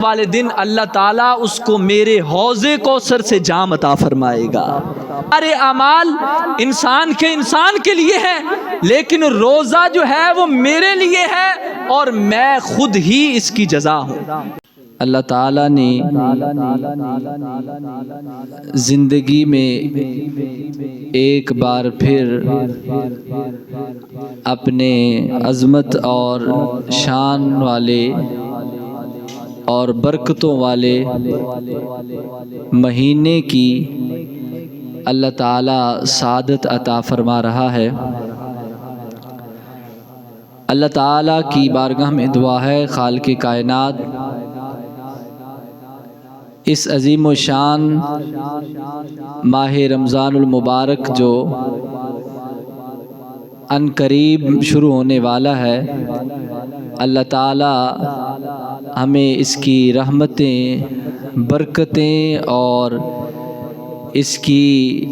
والے دن اللہ تعالیٰ اس کو میرے حوضے کوثر سے جام عطا فرمائے گا۔ سارے اعمال انسان کے لیے ہے، لیکن روزہ جو ہے وہ میرے لیے ہے اور میں خود ہی اس کی جزا ہوں۔ اللہ تعالیٰ نے زندگی میں ایک بار پھر اپنے عظمت اور شان والے اور برکتوں والے مہینے کی اللہ تعالیٰ سعادت عطا فرما رہا ہے۔ اللہ تعالیٰ کی بارگاہ میں دعا ہے، خالق کائنات اس عظیم و شان ماہ رمضان المبارک جو ان قریب شروع ہونے والا ہے، اللہ تعالیٰ ہمیں اس کی رحمتیں، برکتیں اور اس کی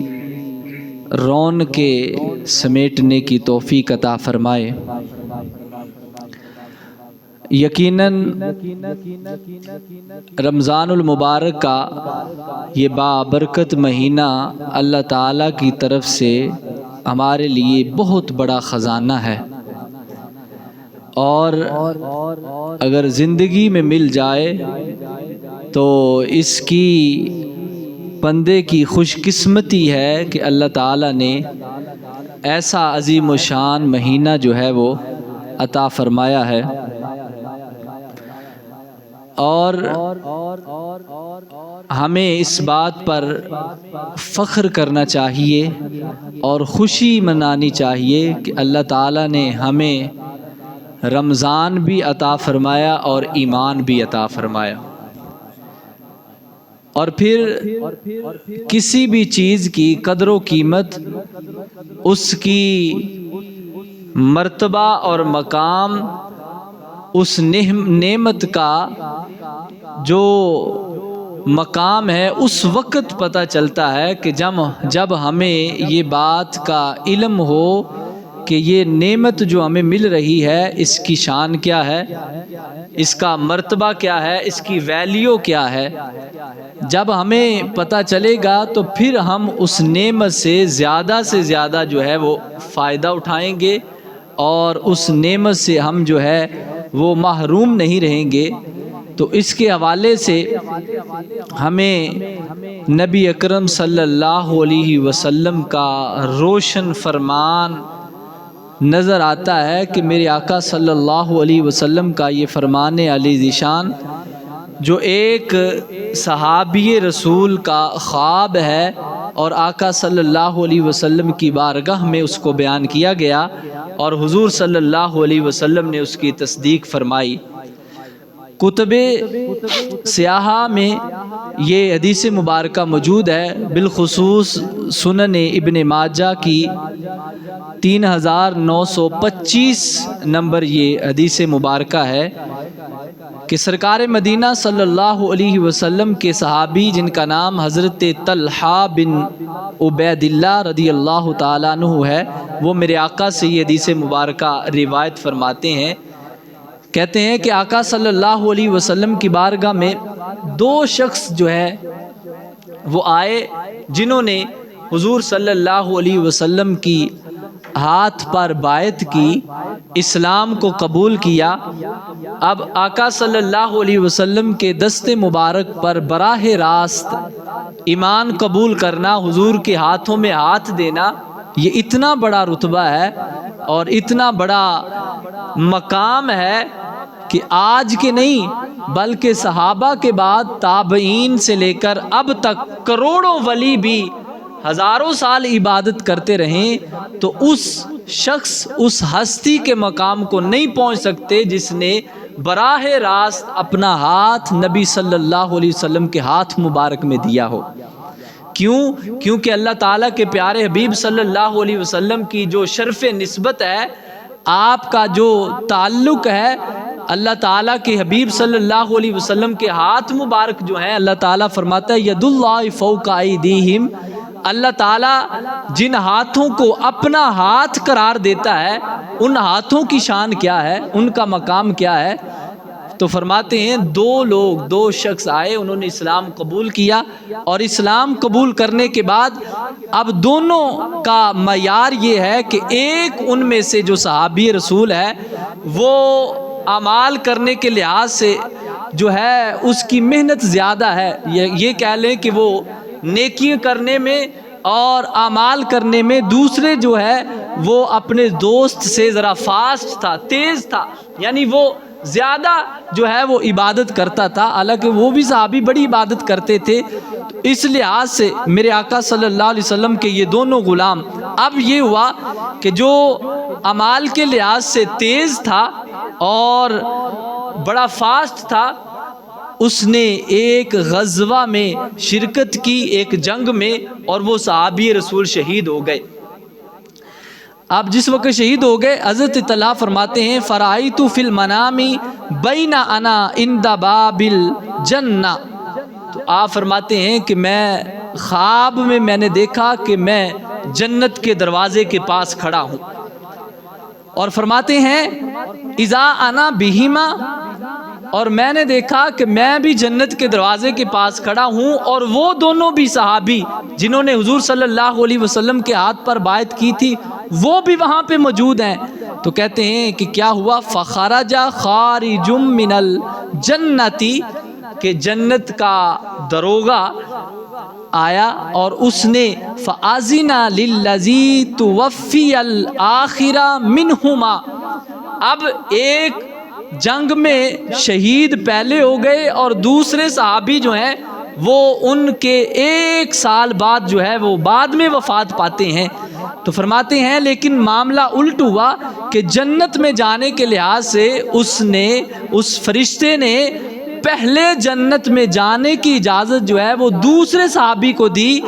رونقیں سمیٹنے کی توفیق عطا فرمائے۔ یقیناً رمضان المبارک کا یہ بابرکت مہینہ اللہ تعالیٰ کی طرف سے ہمارے لیے بہت بڑا خزانہ ہے، اور اگر زندگی میں مل جائے تو اس کی بندے کی خوش قسمتی ہے کہ اللہ تعالیٰ نے ایسا عظیم و شان مہینہ جو ہے وہ عطا فرمایا ہے۔ اور ہمیں اس بات پر فخر کرنا چاہیے اور خوشی منانی چاہیے کہ اللہ تعالیٰ نے ہمیں رمضان بھی عطا فرمایا اور ایمان بھی عطا فرمایا۔ اور پھر کسی بھی چیز کی قدر و قیمت اس کی مرتبہ اور مقام، اس نعمت کا جو مقام ہے اس وقت پتہ چلتا ہے کہ جب ہمیں یہ بات کا علم ہو کہ یہ نعمت جو ہمیں مل رہی ہے اس کی شان کیا ہے، اس کا مرتبہ کیا ہے، اس کی ویلیو کیا ہے۔ جب ہمیں پتہ چلے گا تو پھر ہم اس نعمت سے زیادہ جو ہے وہ فائدہ اٹھائیں گے، اور اس نعمت سے ہم جو ہے وہ محروم نہیں رہیں گے۔ تو اس کے حوالے سے ہمیں نبی اکرم صلی اللہ علیہ وسلم کا روشن فرمان نظر آتا ہے کہ میرے آقا صلی اللہ علیہ وسلم کا یہ فرمان علی ذیشان جو ایک صحابی رسول کا خواب ہے، اور آقا صلی اللہ علیہ وسلم کی بارگاہ میں اس کو بیان کیا گیا اور حضور صلی اللہ علیہ وسلم نے اس کی تصدیق فرمائی۔ کتب سیاحہ میں یہ حدیث مبارکہ موجود ہے، بالخصوص سنن ابن ماجہ کی 3925 نمبر یہ حدیث مبارکہ ہے کہ سرکار مدینہ صلی اللہ علیہ وسلم کے صحابی جن کا نام حضرت طلحہ بن عبید اللہ رضی اللہ تعالیٰ عنہ ہے، وہ میرے آقا سے یہ حدیث مبارکہ روایت فرماتے ہیں۔ کہتے ہیں کہ آقا صلی اللہ علیہ وسلم کی بارگاہ میں دو شخص جو ہے وہ آئے جنہوں نے حضور صلی اللہ علیہ وسلم کی ہاتھ پر بیعت کی، اسلام کو قبول کیا۔ اب آقا صلی اللہ علیہ وسلم کے دست مبارک پر براہ راست ایمان قبول کرنا، حضور کے ہاتھوں میں ہاتھ دینا، یہ اتنا بڑا رتبہ ہے اور اتنا بڑا مقام ہے کہ آج کے نہیں بلکہ صحابہ کے بعد تابعین سے لے کر اب تک کروڑوں ولی بھی ہزاروں سال عبادت کرتے رہیں تو اس شخص، اس ہستی کے مقام کو نہیں پہنچ سکتے جس نے براہ راست اپنا ہاتھ نبی صلی اللہ علیہ وسلم کے ہاتھ مبارک میں دیا ہو۔ کیونکہ اللہ تعالیٰ کے پیارے حبیب صلی اللہ علیہ وسلم کی جو شرف نسبت ہے، آپ کا جو تعلق ہے، اللہ تعالیٰ کے حبیب صلی اللہ علیہ وسلم کے ہاتھ مبارک جو ہیں، اللہ تعالیٰ فرماتا ہے ید اللہ فوق ایدیہم، اللہ تعالیٰ جن ہاتھوں کو اپنا ہاتھ قرار دیتا ہے ان ہاتھوں کی شان کیا ہے، ان کا مقام کیا ہے۔ تو فرماتے ہیں دو شخص آئے، انہوں نے اسلام قبول کیا، اور اسلام قبول کرنے کے بعد اب دونوں کا معیار یہ ہے کہ ایک ان میں سے جو صحابی رسول ہے وہ اعمال کرنے کے لحاظ سے جو ہے اس کی محنت زیادہ ہے، یہ کہہ لیں کہ وہ نیکی کرنے میں اور اعمال کرنے میں دوسرے جو ہے وہ اپنے دوست سے ذرا فاسٹ تھا، تیز تھا، یعنی وہ زیادہ جو ہے وہ عبادت کرتا تھا، حالانکہ وہ بھی صحابی بڑی عبادت کرتے تھے۔ اس لحاظ سے میرے آقا صلی اللہ علیہ وسلم کے یہ دونوں غلام، اب یہ ہوا کہ جو اعمال کے لحاظ سے تیز تھا اور بڑا فاسٹ تھا، اس نے ایک غزوہ میں شرکت کی، ایک جنگ میں، اور وہ صحابی رسول شہید ہو گئے۔ اب جس وقت شہید ہو گئے، حضرت طلحہ فرماتے ہیں فرائیت فی المنام بین انا عند باب الجنہ، تو آپ فرماتے ہیں کہ میں خواب میں نے دیکھا کہ میں جنت کے دروازے کے پاس کھڑا ہوں، اور فرماتے ہیں اذا انا بہما، اور میں نے دیکھا کہ میں بھی جنت کے دروازے کے پاس کھڑا ہوں، اور وہ دونوں بھی صحابی جنہوں نے حضور صلی اللہ علیہ وسلم کے ہاتھ پر بیعت کی تھی وہ بھی وہاں پہ موجود ہیں۔ تو کہتے ہیں کہ کیا ہوا، فخرج خارج من الجنت، کہ جنت کا دروغہ آیا اور اس نے فَأَذِنَ لِلَّذِي تُوَفِّيَ الْآخِرَ مِنْهُمَا، اب ایک جنگ میں شہید پہلے ہو گئے اور دوسرے صحابی جو ہیں وہ ان کے ایک سال بعد جو ہے وہ بعد میں وفات پاتے ہیں۔ تو فرماتے ہیں لیکن معاملہ الٹ ہوا کہ جنت میں جانے کے لحاظ سے اس فرشتے نے پہلے جنت میں جانے کی اجازت جو ہے وہ دوسرے صحابی کو دی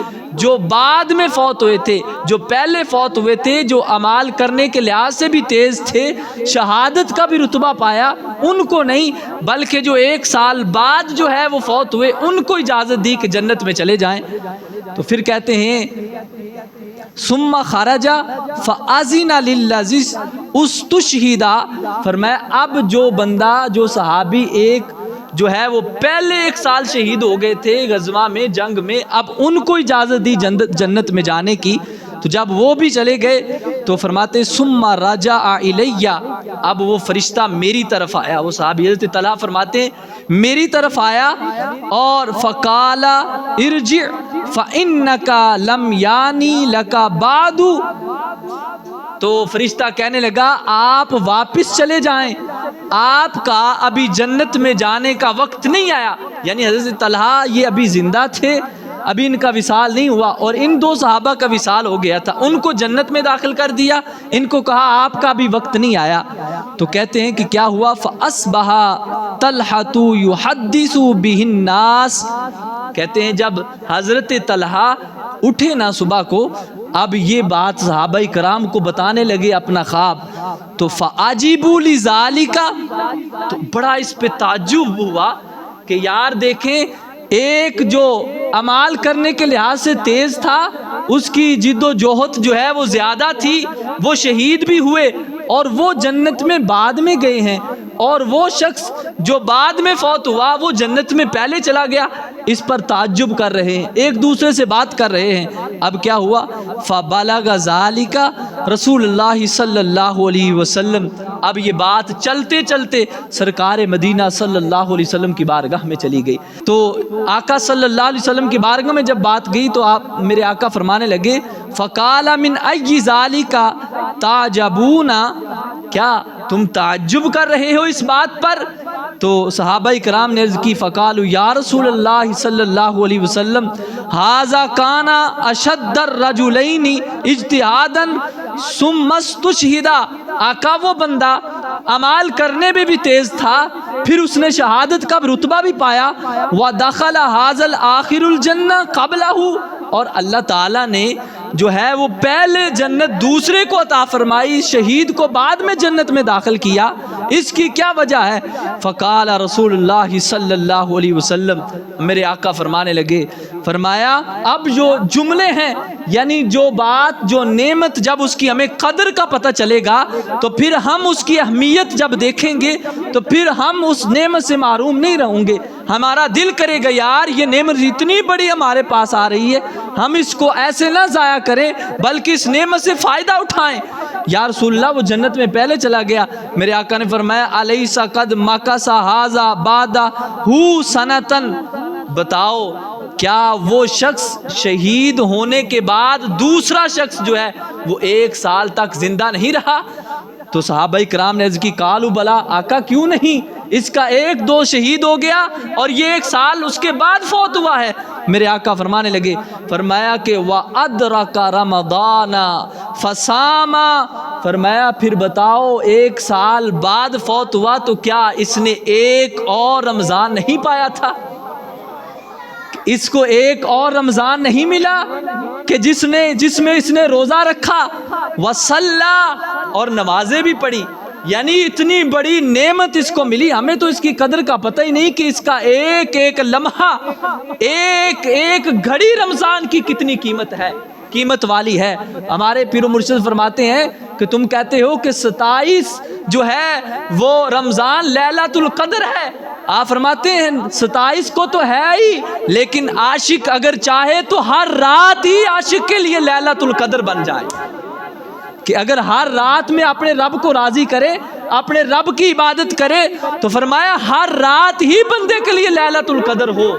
جو بعد میں فوت ہوئے تھے، جو پہلے فوت ہوئے تھے، جو اعمال کرنے کے لحاظ سے بھی تیز تھے، شہادت کا بھی رتبہ پایا، ان کو نہیں، بلکہ جو ایک سال بعد جو ہے وہ فوت ہوئے ان کو اجازت دی کہ جنت میں چلے جائیں۔ تو پھر کہتے ہیں ثم خرج فاذن للذی استشہد، فرمایا اب جو بندہ، جو صحابی ایک جو ہے وہ پہلے ایک سال شہید ہو گئے تھے غزوہ میں، جنگ میں، اب ان کو اجازت دی جنت میں جانے کی، تو جب وہ بھی چلے گئے تو فرماتے ثم رجع الی، اب وہ فرشتہ میری طرف آیا، وہ صحابی حضرت طلحہ فرماتے ہیں میری طرف آیا اور فقال ارجع فانک لم یانی لک بعد، تو فرشتہ کہنے لگا آپ واپس چلے جائیں، آپ کا ابھی جنت میں جانے کا وقت نہیں آیا، یعنی حضرت طلحہ یہ ابھی زندہ تھے، ابھی ان کا وصال نہیں ہوا، اور ان دو صحابہ کا وصال ہو گیا تھا، ان کو جنت میں داخل کر دیا، ان کو کہا آپ کا بھی وقت نہیں آیا۔ تو کہتے ہیں کہ کیا ہوا، فَأَصْبَحَ طَلْحَةُ يُحَدِّثُ بِهِ النَّاسِ، کہتے ہیں جب حضرت طلحہ اٹھے نا صبح کو، اب یہ بات صحابہ کرام کو بتانے لگے اپنا خواب، تو فَعَجِبُوا لِذَالِكَ، تو بڑا اس پہ تعجب ہوا کہ یار دیکھیں ایک جو عمال کرنے کے لحاظ سے تیز تھا، اس کی جد و جہد جو ہے وہ زیادہ تھی، وہ شہید بھی ہوئے اور وہ جنت میں بعد میں گئے ہیں، اور وہ شخص جو بعد میں فوت ہوا وہ جنت میں پہلے چلا گیا، اس پر تعجب کر رہے ہیں، ایک دوسرے سے بات کر رہے ہیں۔ اب کیا ہوا، فَبَلَغَ ذَلِكَ رسول اللہ صلی اللہ علیہ وسلم، اب یہ بات چلتے چلتے سرکار مدینہ صلی اللہ علیہ وسلم کی بارگاہ میں چلی گئی۔ تو آقا صلی اللہ علیہ وسلم کی بارگاہ میں جب بات گئی تو آپ میرے آقا فرمانے لگے فَقَالَ مِنْ أَيِّ ذَلِكَ تَعْجَبُونَ، کیا تم تعجب کر رہے ہو اس بات پر؟ تو صحابہ کرام نے عرض کی فقالوا یا رسول اللہ صلی اللہ علیہ وسلم ھذا کان اشد الرجلین اجتہادا ثم استشہد، آقا وہ بندہ عمال کرنے میں بھی تیز تھا، پھر اس نے شہادت کا رتبہ بھی پایا، ودخل ھذا الآخر الجنہ قبلہ، اور اللہ تعالیٰ نے جو ہے وہ پہلے جنت دوسرے کو عطا فرمائی، شہید کو بعد میں جنت میں داخل کیا، اس کی کیا وجہ ہے؟ فقال رسول اللہ صلی اللہ علیہ وسلم، میرے آقا فرمانے لگے، فرمایا اب جو جملے ہیں، یعنی جو بات، جو نعمت جب اس کی ہمیں قدر کا پتہ چلے گا تو پھر ہم اس کی اہمیت جب دیکھیں گے تو پھر ہم اس نعمت سے محروم نہیں رہوں گے۔ ہمارا دل کرے گا یار یہ نعمت اتنی بڑی ہمارے پاس آ رہی ہے، ہم اس کو ایسے نہ ضائع کریں بلکہ اس نعمت سے فائدہ اٹھائیں۔ یا رسول اللہ وہ جنت میں پہلے چلا گیا۔ میرے آقا نے فرمایا الیس قد مکث ھذا بعدہ سنتن، بتاؤ کیا وہ شخص شہید ہونے کے بعد دوسرا شخص جو ہے وہ 1 سال تک زندہ نہیں رہا؟ تو صحابہ کرام نے عرض کی قالوا بلا، آقا کیوں نہیں، اس کا 1-2 شہید ہو گیا اور یہ 1 سال اس کے بعد فوت ہوا ہے۔ میرے آقا فرمانے لگے، فرمایا کہ وَأَدْرَكَ رَمَضَانَ فَصَامَ، فرمایا پھر بتاؤ 1 سال بعد فوت ہوا تو کیا اس نے ایک اور رمضان نہیں پایا تھا؟ اس کو ایک اور رمضان نہیں ملا کہ جس میں اس نے روزہ رکھا، وصلی، اور نمازیں بھی پڑھی؟ یعنی اتنی بڑی نعمت اس کو ملی، ہمیں تو اس کی قدر کا پتہ ہی نہیں کہ اس کا ایک ایک لمحہ، ایک ایک گھڑی رمضان کی کتنی قیمت والی ہے۔ ہمارے پیر و مرشد فرماتے ہیں کہ تم کہتے ہو کہ 27 جو ہے وہ رمضان لیلۃ القدر ہے، آپ فرماتے ہیں 27 کو تو ہے ہی، لیکن عاشق اگر چاہے تو ہر رات ہی عاشق کے لیے لیلۃ القدر بن جائے، کہ اگر ہر رات میں اپنے رب کو راضی کرے، اپنے رب کی عبادت کرے تو فرمایا ہر رات ہی بندے کے لیے لیلۃ القدر ہو۔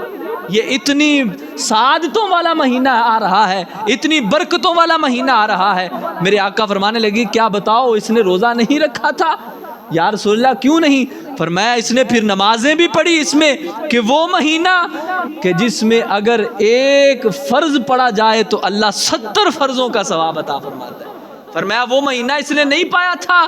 یہ اتنی سعادتوں والا مہینہ آ رہا ہے، اتنی برکتوں والا مہینہ آ رہا ہے۔ میرے آقا فرمانے لگے کیا بتاؤ اس نے روزہ نہیں رکھا تھا؟ یا رسول اللہ کیوں نہیں؟ فرمایا اس نے پھر نمازیں بھی پڑھی اس میں، کہ وہ مہینہ کہ جس میں اگر ایک فرض پڑھا جائے تو اللہ 70 فرضوں کا ثواب عطا فرماتا ہے۔ فرمایا وہ مہینہ اس نے نہیں پایا تھا؟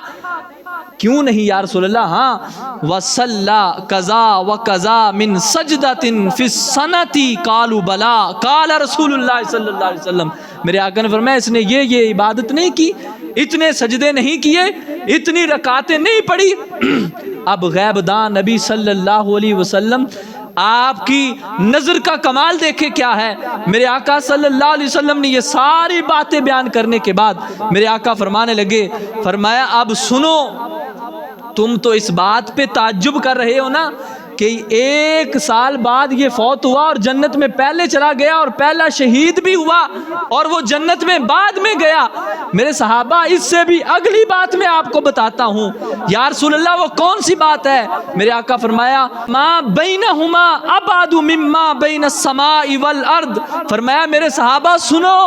کیوں نہیں یا رسول اللہ؟ ہاں، وَصَلَّى قَضَا وَقَضَا مِن سَجْدَةٍ فِي السَّنَةِ قَالُوا بَلَا قَالَ رسول اللہ صلی اللہ علیہ وسلم، میرے آقا نے فرمایا اس نے یہ عبادت نہیں کی، اتنے سجدے نہیں کیے، اتنی رکعتیں نہیں پڑھی۔ اب غیب دان نبی صلی اللہ علیہ وسلم آپ کی نظر کا کمال دیکھے کیا ہے۔ میرے آقا صلی اللہ علیہ وسلم نے یہ ساری باتیں بیان کرنے کے بعد میرے آقا فرمانے لگے، فرمایا اب سنو، تم تو اس بات پہ تعجب کر رہے ہو نا کہ 1 سال بعد یہ فوت ہوا اور جنت میں پہلے چلا گیا اور پہلا شہید بھی ہوا اور وہ جنت میں بعد میں گیا۔ میرے صحابہ اس سے بھی اگلی بات میں آپ کو بتاتا ہوں۔ یا رسول اللہ وہ کون سی بات ہے؟ میرے آقا فرمایا ما بینہما ابعد مما بین السماء والارض، فرمایا میرے صحابہ سنو،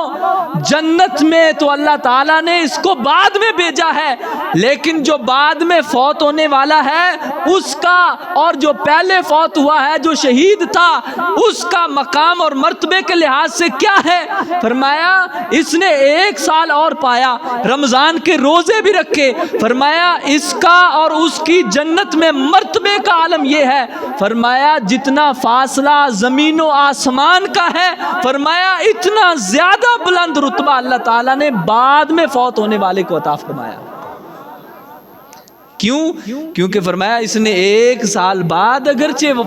جنت میں تو اللہ تعالیٰ نے اس کو بعد میں بھیجا ہے، لیکن جو بعد میں فوت ہونے والا ہے اس کا اور جو پہلے فوت ہوا ہے جو شہید تھا اس کا مقام اور مرتبے کے لحاظ سے کیا ہے؟ فرمایا اس نے 1 سال اور پایا، رمضان کے روزے بھی رکھے، فرمایا اس کا اور اس کی جنت میں مرتبے کا عالم یہ ہے، فرمایا جتنا فاصلہ زمین و آسمان کا ہے، فرمایا اتنا زیادہ بلند رتبہ اللہ تعالیٰ نے بعد میں فوت ہونے والے کو عطا فرمایا۔ کیوں؟ کیونکہ فرمایا اس نے 1 سال بعد اگرچہ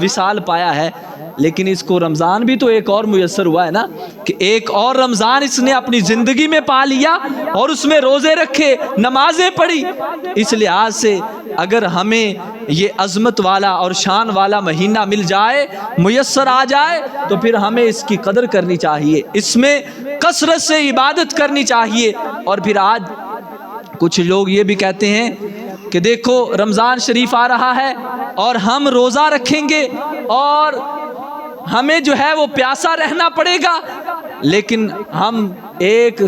وصال پایا ہے لیکن اس کو رمضان بھی تو ایک اور میسر ہوا ہے نا، کہ ایک اور رمضان اس نے اپنی زندگی میں پا لیا اور اس میں روزے رکھے، نمازیں پڑھی۔ اس لحاظ سے اگر ہمیں یہ عظمت والا اور شان والا مہینہ مل جائے، میسر آ جائے، تو پھر ہمیں اس کی قدر کرنی چاہیے، اس میں کثرت سے عبادت کرنی چاہیے۔ اور پھر آج کچھ لوگ یہ بھی کہتے ہیں کہ دیکھو رمضان شریف آ رہا ہے اور ہم روزہ رکھیں گے اور ہمیں جو ہے وہ پیاسا رہنا پڑے گا، لیکن ہم ایک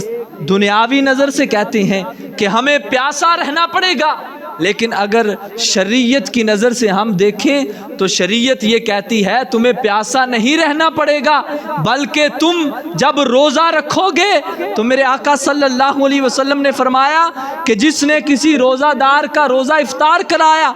دنیاوی نظر سے کہتے ہیں کہ ہمیں پیاسا رہنا پڑے گا، لیکن اگر شریعت کی نظر سے ہم دیکھیں تو شریعت یہ کہتی ہے تمہیں پیاسا نہیں رہنا پڑے گا، بلکہ تم جب روزہ رکھو گے تو میرے آقا صلی اللہ علیہ وسلم نے فرمایا کہ جس نے کسی روزہ دار کا روزہ افطار کرایا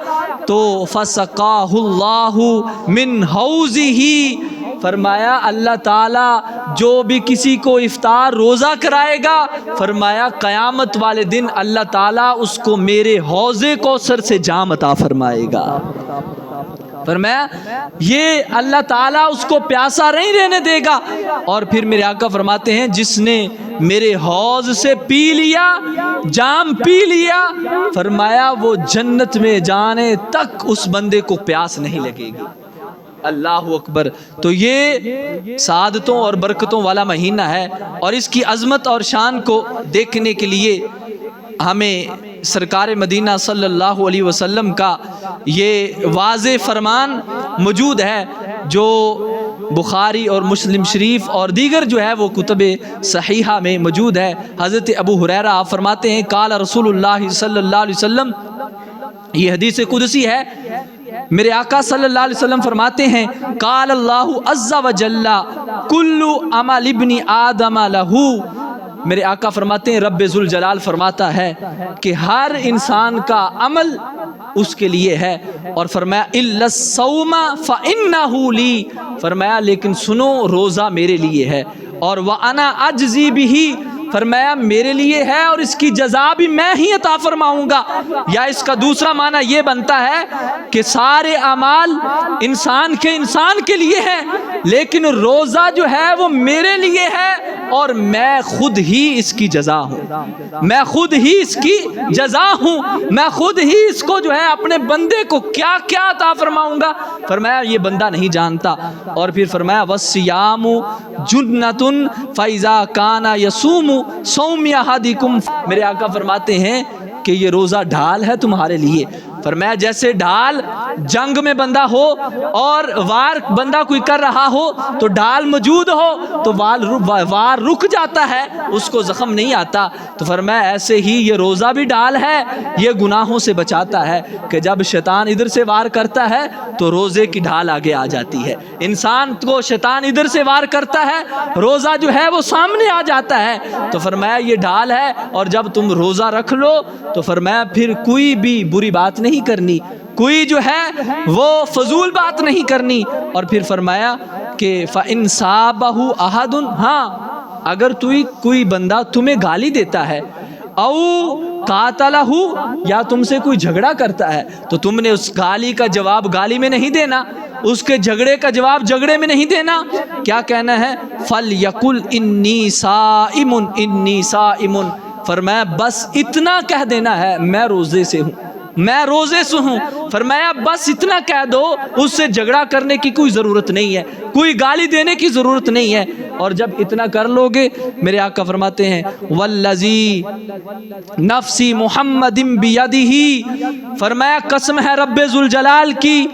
تو فَسَقَاهُ اللَّهُ مِنْ حَوْضِهِ، فرمایا اللہ تعالیٰ جو بھی کسی کو افطار روزہ کرائے گا فرمایا قیامت والے دن اللہ تعالیٰ اس کو میرے حوضے کوثر سے جام عطا فرمائے گا۔ فرمایا یہ اللہ تعالیٰ اس کو پیاسا نہیں رہنے دے گا۔ اور پھر میرے آقا فرماتے ہیں جس نے میرے حوض سے پی لیا، جام پی لیا، فرمایا وہ جنت میں جانے تک اس بندے کو پیاس نہیں لگے گی۔ اللہ اکبر۔ تو یہ سعادتوں اور برکتوں والا مہینہ ہے، اور اس کی عظمت اور شان کو دیکھنے کے لیے ہمیں سرکار مدینہ صلی اللہ علیہ وسلم کا یہ واضح فرمان موجود ہے جو بخاری اور مسلم شریف اور دیگر جو ہے وہ کتب صحیحہ میں موجود ہے۔ حضرت ابو ہریرہ آپ فرماتے ہیں قال رسول اللہ صلی اللہ علیہ وسلم، یہ حدیث قدسی ہے، میرے آقا صلی اللہ علیہ وسلم فرماتے ہیں قال اللہ عز وجل کل عمل ابن آدم لہو، میرے آقا فرماتے ہیں رب ذوالجلال فرماتا ہے کہ ہر انسان کا عمل اس کے لیے ہے، اور فرمایا الا الصوم فانہ لی، فرمایا لیکن سنو روزہ میرے لیے ہے، اور وانا اجزی بہ، فرمایا میرے لیے ہے اور اس کی جزا بھی میں ہی عطا فرماؤں گا۔ یا اس کا دوسرا معنی یہ بنتا ہے کہ سارے اعمال انسان کے لیے ہیں، لیکن روزہ جو ہے وہ میرے لیے ہے، اور میں خود ہی اس کی جزا ہوں، میں خود ہی اس کی جزا ہوں، میں خود ہی اس کو جو ہے اپنے بندے کو کیا کیا عطا فرماؤں گا، فرمایا یہ بندہ نہیں جانتا۔ اور پھر فرمایا والصیام جنۃ فاذا کان یصوم صوم احدکم، میرے آقا فرماتے ہیں کہ یہ روزہ ڈھال ہے تمہارے لیے، فرمایا جیسے ڈھال جنگ میں بندہ ہو اور وار بندہ کوئی کر رہا ہو تو ڈھال موجود ہو تو وار رک جاتا ہے، اس کو زخم نہیں آتا، تو فرمایا ایسے ہی یہ روزہ بھی ڈھال ہے، یہ گناہوں سے بچاتا ہے کہ جب شیطان ادھر سے وار کرتا ہے تو روزے کی ڈھال آگے آ جاتی ہے، انسان کو شیطان ادھر سے وار کرتا ہے، روزہ جو ہے وہ سامنے آ جاتا ہے، تو فرمایا یہ ڈھال ہے، اور جب تم روزہ رکھ لو تو فرمایا پھر کوئی بھی بری بات نہیں کرنی، کوئی جو ہے وہ فضول بات نہیں کرنی، اور پھر فرمایا کہ فَإِن صَابَهُ أَحَدٌ، ہاں اگر کوئی بندہ تمہیں گالی دیتا ہے، او قاتلہ، یا تم سے کوئی جھگڑا کرتا ہے، تو تم نے اس گالی کا جواب گالی میں نہیں دینا، اس کے جھگڑے کا جواب جھگڑے میں نہیں دینا، کیا کہنا ہے فَلْيَقُلْ إِنِّي صَائِمٌ إِنِّي صَائِمٌ، فرمایا بس اتنا کہہ دینا ہے میں روزے سے ہوں، میں روزے سے ہوں، فرمایا بس اتنا کہہ دو، اس سے جھگڑا کرنے کی کوئی ضرورت نہیں ہے، کوئی گالی دینے کی ضرورت نہیں ہے، اور جب اتنا کر لو گے میرے آقا فرماتے ہیں والذی نفسی محمد بیدہ، فرمایا قسم ہے رب ذوالجلال کی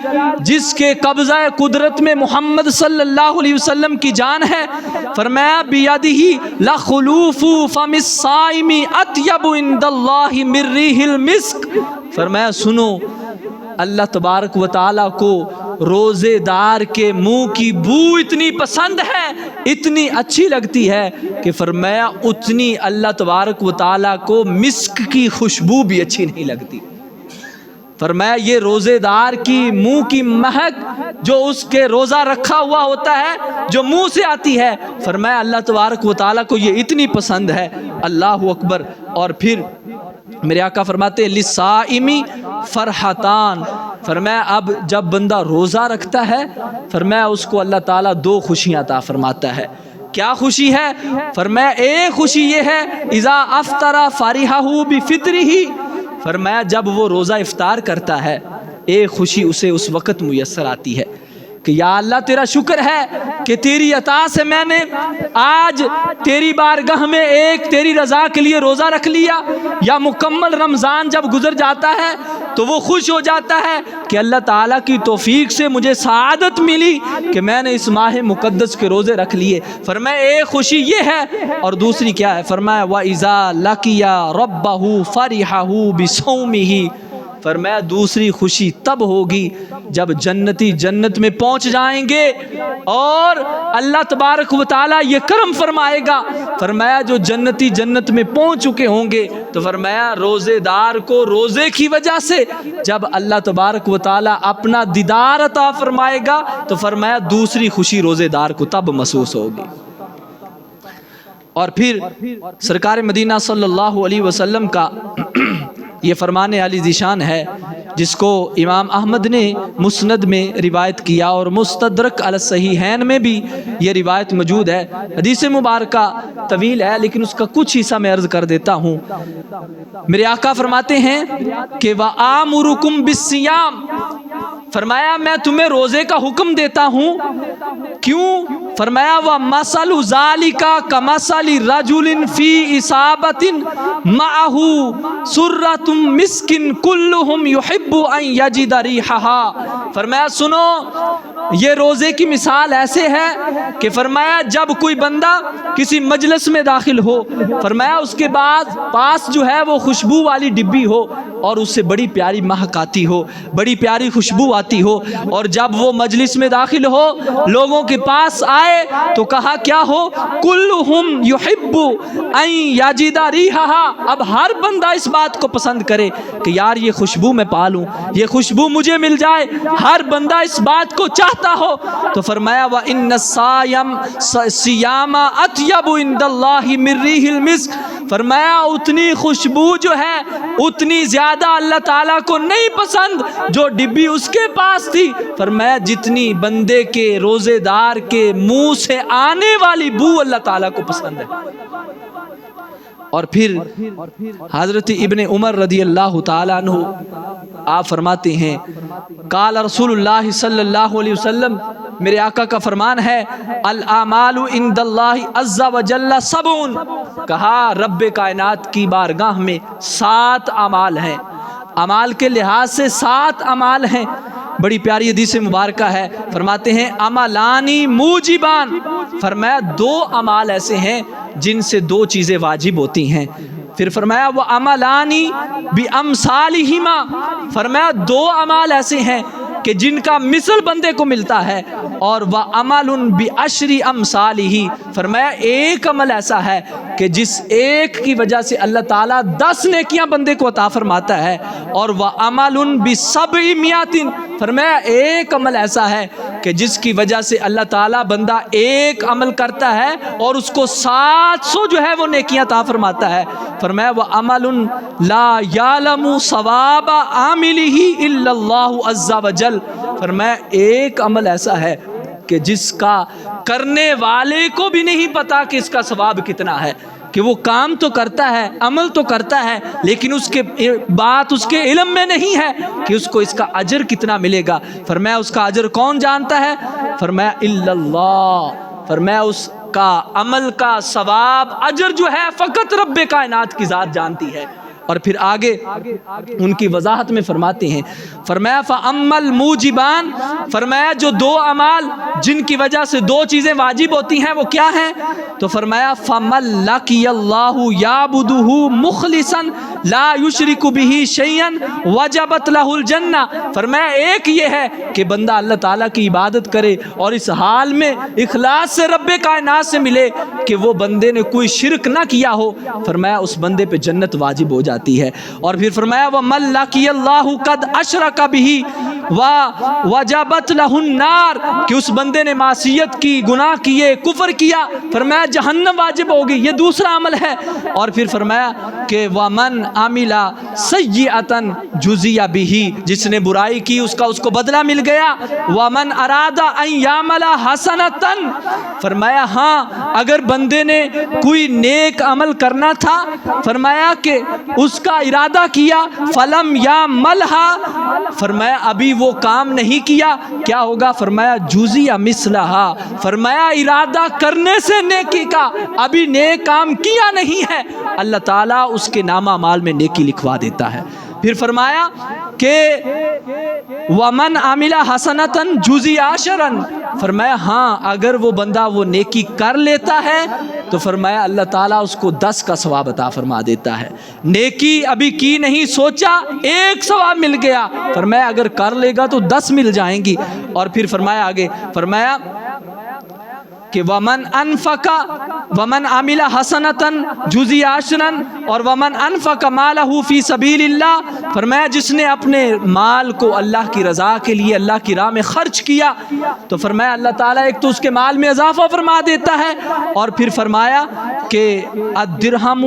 جس کے قبضہ قدرت میں محمد صلی اللہ علیہ وسلم کی جان ہے، فرمایا بیدہ لخلوف فم الصائم اطیب عند اللہ من ریح المسک، فرمایا سنو اللہ تبارک و تعالیٰ کو روزے دار کے منہ کی بو اتنی پسند ہے، اتنی اچھی لگتی ہے کہ فرمایا اتنی اللہ تبارک و تعالیٰ کو مسک کی خوشبو بھی اچھی نہیں لگتی، فرمایا یہ روزے دار کی منہ کی مہک جو اس کے روزہ رکھا ہوا ہوتا ہے جو منہ سے آتی ہے، فرمایا اللہ تبارک و تعالیٰ کو یہ اتنی پسند ہے، اللہ اکبر۔ اور پھر میرے آقا فرماتے ہیں للصائم فرحتان، فرمایا اب جب بندہ روزہ رکھتا ہے فرمایا اس کو اللہ تعالیٰ دو خوشیاں عطا فرماتا ہے، کیا خوشی ہے، فرمایا ایک خوشی یہ ہے اذا افطر فرحہ بفطرہ، فرمایا جب وہ روزہ افطار کرتا ہے ایک خوشی اسے اس وقت میسر آتی ہے کہ یا اللہ تیرا شکر ہے کہ تیری عطا سے میں نے آج تیری بارگاہ میں ایک تیری رضا کے لیے روزہ رکھ لیا، یا مکمل رمضان جب گزر جاتا ہے تو وہ خوش ہو جاتا ہے کہ اللہ تعالیٰ کی توفیق سے مجھے سعادت ملی کہ میں نے اس ماہ مقدس کے روزے رکھ لیے، فرمایا ایک خوشی یہ ہے، اور دوسری کیا ہے، فرمایا وَإِذَا لَقِيَ رَبَّهُ فَرِحَهُ بِصَوْمِهِ، فرمایا دوسری خوشی تب ہوگی جب جنتی جنت میں پہنچ جائیں گے اور اللہ تبارک و تعالیٰ یہ کرم فرمائے گا، فرمایا جو جنتی جنت میں پہنچ چکے ہوں گے تو فرمایا روزے دار کو روزے کی وجہ سے جب اللہ تبارک و تعالیٰ اپنا دیدار عطا فرمائے گا تو فرمایا دوسری خوشی روزے دار کو تب محسوس ہوگی، اور پھر سرکار مدینہ صلی اللہ علیہ وسلم کا یہ فرمان عالی ذیشان ہے جس کو امام احمد نے مسند میں روایت کیا اور مستدرک علی الصحیحین میں بھی یہ روایت موجود ہے۔ حدیث مبارکہ طویل ہے لیکن اس کا کچھ حصہ میں عرض کر دیتا ہوں۔ میرے آقا فرماتے ہیں کہ وَآمُرُكُمْ بِالصِّيَامِ، فرمایا میں تمہیں روزے کا حکم دیتا ہوں۔ کیوں؟ فرمایا وَمَثَلُ ذَلِكَ كَمَثَلِ رَجُلٍ فِي إِصَابَةٍ مَعَهُ سُرَّةٌ مِسْكٍ كُلُّهُمْ يُحِبُّ أَن يَجِدَ رِيحَهَا۔ فرمایا سنو، یہ روزے کی مثال ایسے ہے کہ فرمایا جب کوئی بندہ کسی مجلس میں داخل ہو، فرمایا اس کے بعد پاس جو ہے وہ خوشبو والی ڈبی ہو اور اس سے بڑی پیاری مہک آتی ہو، بڑی پیاری خوشبو آتی ہو، اور جب وہ مجلس میں داخل ہو لوگوں کے پاس آئے تو کہا کیا ہو، کلہم یحب ان یجد ریحہا، اب ہر بندہ اس بات کو پسند کرے کہ یار یہ خوشبو میں پالوں، یہ خوشبو مجھے مل جائے، ہر بندہ اس بات کو چاہتا ہو۔ تو فرمایا وَإِنَّ الصِّيَامَ أَطْيَبُ عِندَ اللَّهِ مِن رِّيحِ الْمِسْكِ، فرمایا اتنی خوشبو جو ہے اتنی زیادہ اللہ تعالیٰ کو نہیں پسند جو ڈبی اس کے پاس تھی، فرمایا جتنی بندے کے روزے دار کے منہ سے آنے والی بو اللہ تعالیٰ کو پسند ہے۔ اور پھر حضرت ابن عمر رضی اللہ تعالیٰ عنہ آپ فرماتے ہیں قال رسول اللہ صلی اللہ علیہ وسلم، میرے آقا کا فرمان ہے الاعمال عند اللہ عز وجل سبعون، کہا رب کائنات کی بارگاہ میں 7 اعمال ہیں، اعمال کے لحاظ سے 7 اعمال ہیں۔ بڑی پیاری حدیث مبارکہ ہے، فرماتے ہیں عملانی موجبان، فرمایا 2 اعمال ایسے ہیں جن سے 2 چیزیں واجب ہوتی ہیں۔ پھر فرمایا وہ عملانی بامثالہما، فرمایا 2 اعمال ایسے ہیں کہ جن کا مثل بندے کو ملتا ہے، اور وعمل بعشر امثالہ، فرمایا ایک عمل ایسا ہے کہ جس ایک کی وجہ سے اللہ تعالیٰ 10 نیکیاں بندے کو عطا فرماتا ہے، اور وعمل بسبعمائۃ، فرمایا ایک عمل ایسا ہے کہ جس کی وجہ سے اللہ تعالیٰ بندہ ایک عمل کرتا ہے اور اس کو 700 جو ہے وہ نیکیاں عطا فرماتا ہے۔ فرمایا وعمل لا یعلم ثواب عاملہ الا اللہ عز وجل، فرمایا ایک عمل ایسا ہے کہ جس کا کرنے والے کو بھی نہیں پتا کہ اس کا ثواب کتنا ہے، کہ وہ کام تو کرتا ہے، عمل تو کرتا ہے، لیکن اس کے بات اس کے علم میں نہیں ہے کہ اس کو اس کا اجر کتنا ملے گا۔ فرمایا اس کا اجر کون جانتا ہے؟ فرمایا الا اللہ، فرمایا اس کا عمل کا ثواب اجر جو ہے فقط رب کائنات کی ذات جانتی ہے۔ اور پھر آگے ان کی وضاحت میں فرماتے ہیں، فرمایا فَأَمَّا الْمُوجِبَانِ، فرمایا جو 2 اعمال جن کی وجہ سے 2 چیزیں واجب ہوتی ہیں وہ کیا ہیں؟ تو فرمایا فَمَن لَقِيَ اللَّهُ يَعْبُدُهُ مُخْلِصًا لَا يُشْرِكُ بِهِ شَيْئًا وَجَبَتْ لَهُ الْجَنَّةُ، فرمایا ایک یہ ہے کہ بندہ اللہ تعالیٰ کی عبادت کرے اور اس حال میں اخلاص سے رب کائنات سے ملے کہ وہ بندے نے کوئی شرک نہ کیا ہو، فرمایا اس بندے پہ جنت واجب ہو جاتی ہے۔ اور پھر فرمایا وَمَن لَقِيَ اللَّهُ قَدْ أَشْرَكَ بِهِ وَوَجَبَتْ لَهُ النَّارُ، کہ اس بندے نے معصیت کی، گناہ کیے، کفر کیا، فرمایا جہنم واجب ہوگی، یہ دوسرا عمل ہے۔ اور پھر فرمایا کہ وَمَنْ عَمِلَ سَيِّئَةً جُزِیَ بِهِ، جس نے برائی کی اس کو بدلہ مل گیا۔ وَمَنْ أَرَادَ أَنْ يَعْمَلَ حَسَنَةً، فرمایا ہاں اگر بندے نے کوئی نیک عمل کرنا تھا، فرمایا کہ اس کا ارادہ کیا، فلم یا ملہا، فرمایا ابھی وہ کام نہیں کیا، کیا ہوگا؟ فرمایا جزی مثلہا، فرمایا ارادہ کرنے سے نیکی کا، ابھی نیک کام کیا نہیں ہے، اللہ تعالیٰ اس کے نامہ اعمال میں نیکی لکھوا دیتا ہے۔ پھر فرمایا کہ وَمَنْ عَمِلَ حَسَنَةً جُزِیَ عَشْرًا، فرمایا ہاں اگر وہ بندہ وہ نیکی کر لیتا ہے تو فرمایا اللہ تعالیٰ اس کو 10 کا ثواب عطا فرما دیتا ہے۔ نیکی ابھی کی نہیں، سوچا 1 ثواب مل گیا، فرمایا اگر کر لے گا تو 10 مل جائیں گی۔ اور پھر فرمایا آگے، فرمایا کہ ومن انفقا ومن عمل حسنتن جزی عشرن اور ومن انفق مالہ فی سبیل اللہ، فرمایا جس نے اپنے مال کو اللہ کی رضا کے لیے اللہ کی راہ میں خرچ کیا تو فرمایا اللہ تعالیٰ ایک تو اس کے مال میں اضافہ فرما دیتا ہے، اور پھر فرمایا کہ الدرہم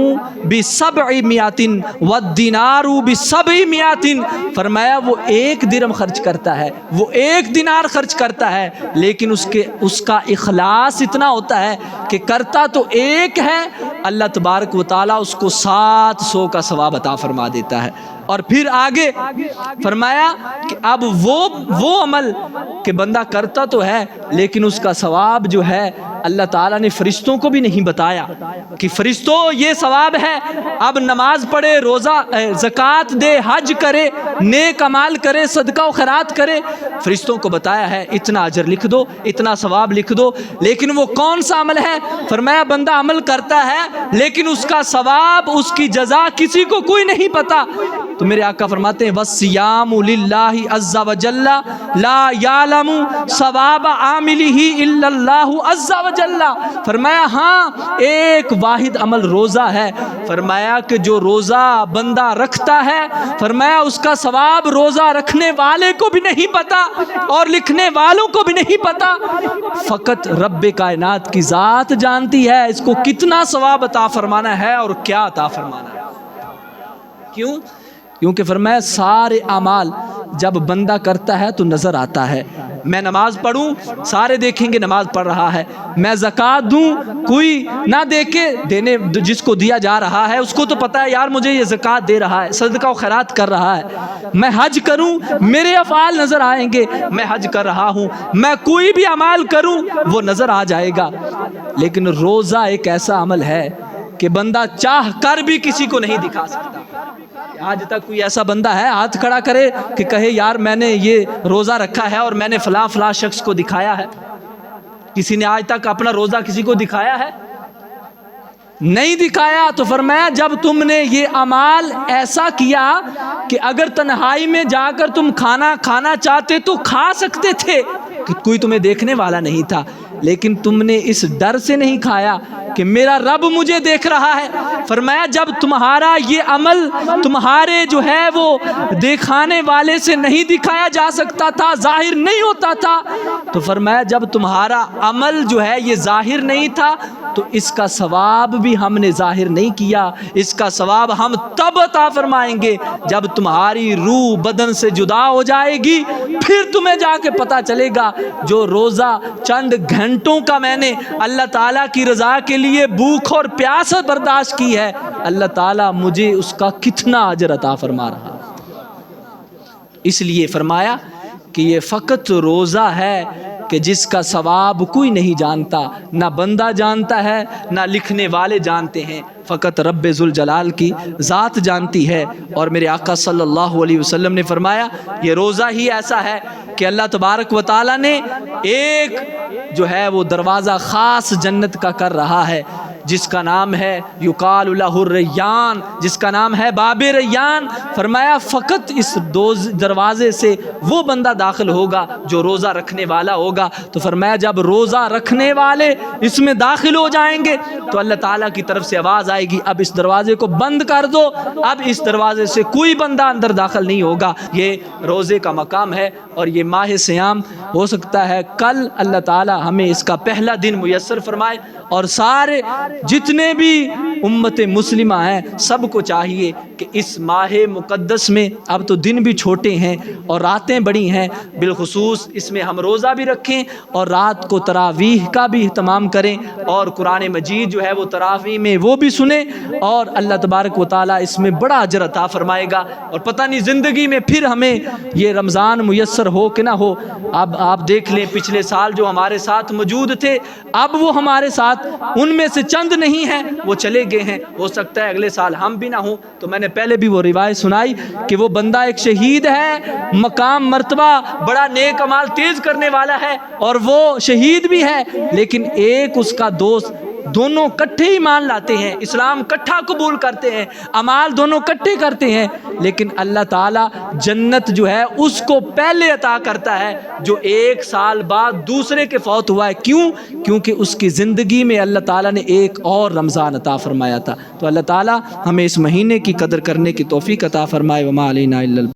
ب700 والدینار ب700، فرمایا وہ ایک درہم خرچ کرتا ہے، وہ ایک دینار خرچ کرتا ہے، لیکن اس کا اخلاص اتنا ہوتا ہے کہ کرتا تو ایک ہے، اللہ تبارک و تعالیٰ اس کو 700 کا ثواب عطا فرما دیتا ہے۔ اور پھر آگے فرمایا کہ اب وہ عمل کہ بندہ کرتا تو ہے لیکن اس کا ثواب جو ہے اللہ تعالیٰ نے فرشتوں کو بھی نہیں بتایا کہ فرشتوں یہ ثواب ہے، اب نماز پڑھے، روزہ زکوٰۃ دے، حج کرے، نیک اعمال کرے، صدقہ و خیرات کرے، فرشتوں کو بتایا ہے اتنا اجر لکھ دو، اتنا ثواب لکھ دو، لیکن وہ کون سا عمل ہے؟ فرمایا بندہ عمل کرتا ہے لیکن اس کا ثواب، اس کی جزا کسی کو کوئی نہیں پتا۔ تو میرے آقا فرماتے ہیں وَالصِّيَامُ لِلَّهِ عَزَّ وَجَلَّ لَا يَعْلَمُ ثَوَابَ عَامِلِهِ إِلَّا اللَّهُ عَزَّ وَجَلَّ، فرمایا ہاں ایک واحد عمل روزہ ہے، فرمایا کہ جو روزہ بندہ رکھتا ہے فرمایا اس کا ثواب روزہ رکھنے والے کو بھی نہیں پتا اور لکھنے والوں کو بھی نہیں پتا، فقط رب کائنات کی ذات جانتی ہے اس کو کتنا ثواب عطا فرمانا ہے اور کیا عطا فرمانا ہے۔ کیوں؟ کیونکہ فرمایا سارے اعمال جب بندہ کرتا ہے تو نظر آتا ہے، میں نماز پڑھوں سارے دیکھیں گے نماز پڑھ رہا ہے، میں زکوٰۃ دوں کوئی نہ دیکھے، دینے جس کو دیا جا رہا ہے اس کو تو پتہ ہے یار مجھے یہ زکوٰۃ دے رہا ہے، صدقہ و خیرات کر رہا ہے، میں حج کروں میرے افعال نظر آئیں گے، میں حج کر رہا ہوں، میں کوئی بھی اعمال کروں وہ نظر آ جائے گا۔ لیکن روزہ ایک ایسا عمل ہے کہ بندہ چاہ کر بھی کسی کو نہیں دکھا سکتا۔ آج تک کوئی ایسا بندہ ہے ہاتھ کھڑا کرے کہ کہے یار میں نے یہ روزہ رکھا ہے اور میں نے فلاں فلاں شخص کو دکھایا ہے؟ کسی نے آج تک اپنا روزہ کسی کو دکھایا ہے؟ نہیں دکھایا۔ تو فرمایا جب تم نے یہ اعمال ایسا کیا کہ اگر تنہائی میں جا کر تم کھانا چاہتے تو کھا سکتے تھے کہ کوئی تمہیں دیکھنے والا نہیں تھا، لیکن تم نے اس ڈر سے نہیں کھایا کہ میرا رب مجھے دیکھ رہا ہے۔ فرمایا جب تمہارا یہ عمل تمہارے جو ہے وہ دکھانے والے سے نہیں دکھایا جا سکتا تھا، ظاہر نہیں ہوتا تھا، تو فرمایا جب تمہارا عمل جو ہے یہ ظاہر نہیں تھا تو اس کا ثواب بھی ہم نے ظاہر نہیں کیا، اس کا ثواب ہم تب عطا فرمائیں گے جب تمہاری روح بدن سے جدا ہو جائے گی، پھر تمہیں جا کے پتہ چلے گا جو روزہ چند گھنٹوں کا میں نے اللہ تعالیٰ کی رضا کے لیے بھوک اور پیاس برداشت کی ہے، اللہ تعالیٰ مجھے اس کا کتنا اجر عطا فرما رہا ہے۔ اس لیے فرمایا کہ یہ فقط روزہ ہے کہ جس کا ثواب کوئی نہیں جانتا، نہ بندہ جانتا ہے نہ لکھنے والے جانتے ہیں، فقط رب ذوالجلال کی ذات جانتی ہے۔ اور میرے آقا صلی اللہ علیہ وسلم نے فرمایا یہ روزہ ہی ایسا ہے کہ اللہ تبارک و تعالیٰ نے ایک جو ہے وہ دروازہ خاص جنت کا کر رہا ہے جس کا نام ہے یقال لہ الریان، جس کا نام ہے باب ریان۔ فرمایا فقط اس دروازے سے وہ بندہ داخل ہوگا جو روزہ رکھنے والا ہوگا۔ تو فرمایا جب روزہ رکھنے والے اس میں داخل ہو جائیں گے تو اللہ تعالیٰ کی طرف سے آواز آئے گی اب اس دروازے کو بند کر دو، اب اس دروازے سے کوئی بندہ اندر داخل نہیں ہوگا۔ یہ روزے کا مقام ہے اور یہ ماہ صیام ہو سکتا ہے کل اللہ تعالیٰ ہمیں اس کا پہلا دن میسر فرمائے، اور سارے جتنے بھی امت مسلمہ ہیں سب کو چاہیے کہ اس ماہ مقدس میں، اب تو دن بھی چھوٹے ہیں اور راتیں بڑی ہیں، بالخصوص اس میں ہم روزہ بھی رکھیں اور رات کو تراویح کا بھی اہتمام کریں، اور قرآن مجید جو ہے وہ تراویح میں وہ بھی سنیں، اور اللہ تبارک و تعالیٰ اس میں بڑا اجر عطا فرمائے گا۔ اور پتہ نہیں زندگی میں پھر ہمیں یہ رمضان میسر ہو کہ نہ ہو۔ اب آپ دیکھ لیں پچھلے سال جو ہمارے ساتھ موجود تھے اب وہ ہمارے ساتھ ان میں سے چند نہیں ہیں، وہ چلے گئے ہیں، ہو سکتا ہے اگلے سال ہم بھی نہ ہوں۔ تو میں نے پہلے بھی وہ روایت سنائی کہ وہ بندہ ایک شہید ہے، مقام مرتبہ بڑا نیک اعمال تیز کرنے والا ہے اور وہ شہید بھی ہے، لیکن ایک اس کا دوست دونوں کٹھے ایمان لاتے ہیں، اسلام کٹھا قبول کرتے ہیں، اعمال دونوں کٹھے کرتے ہیں، لیکن اللہ تعالیٰ جنت جو ہے اس کو پہلے عطا کرتا ہے جو 1 سال بعد دوسرے کے فوت ہوا ہے۔ کیوں؟ کیونکہ اس کی زندگی میں اللہ تعالیٰ نے ایک اور رمضان عطا فرمایا تھا۔ تو اللہ تعالیٰ ہمیں اس مہینے کی قدر کرنے کی توفیق عطا فرمائے۔ وما علینا الا